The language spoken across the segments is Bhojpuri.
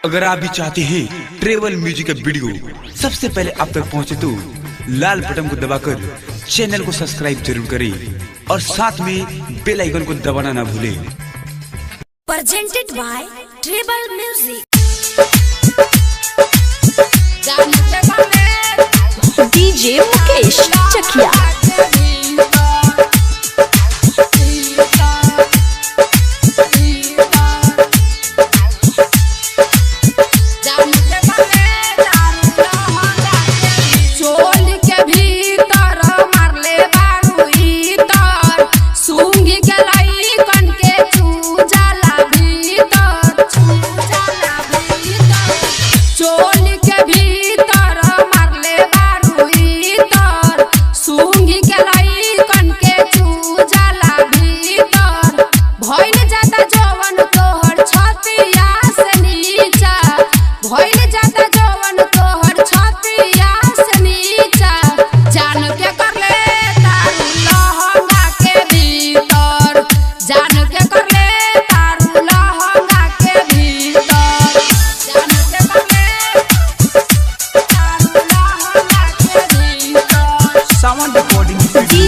अगर आप भी चाहते हैं ट्रेवल म्यूजिक का वीडियो सबसे पहले आप तक पहुंचे तो लाल बटन को दबाकर चैनल को सब्सक्राइब जरूर करें और साथ में बेल आइकन को दबाना ना भूलें। Presented by Tribal Music। DJ Mukesh Chakiya.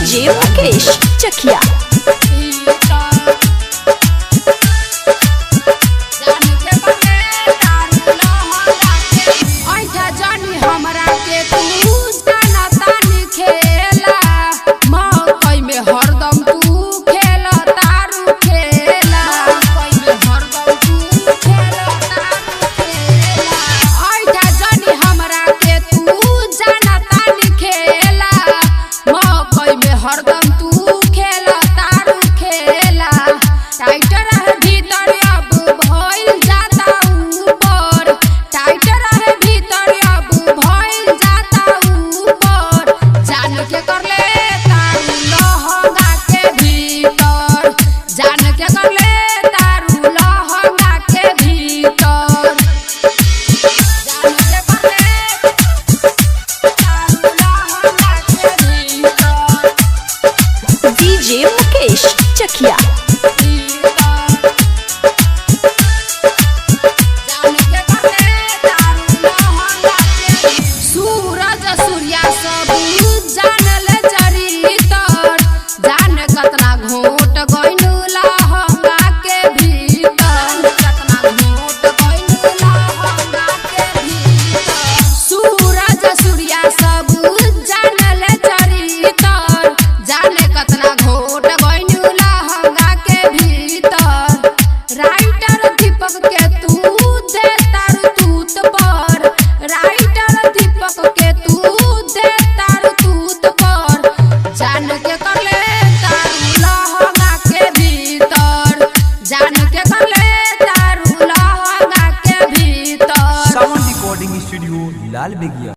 DJ Mukesh Chakiya. DJ Mukesh Chakiya. सूरज सूर्या सब जानल चरितर, जान कतना घोट गइनु लहंगा के भीतर, कतना घोट गइनु लहंगा के भीतर। सूरज सूर्या सब जानल चरितर, जान कतना घोट गइनु लहंगा के भीतर। राइटर दीपक के तू दे तारू तूत पर, राइटर दीपक के तू दे तारू तूत पर। जान के कर ले तारू लहंगा के भीतर, जान के कर ले तारू लहंगा के भीतर। साउंड रिकॉर्डिंग स्टूडियो लाल बेगिया।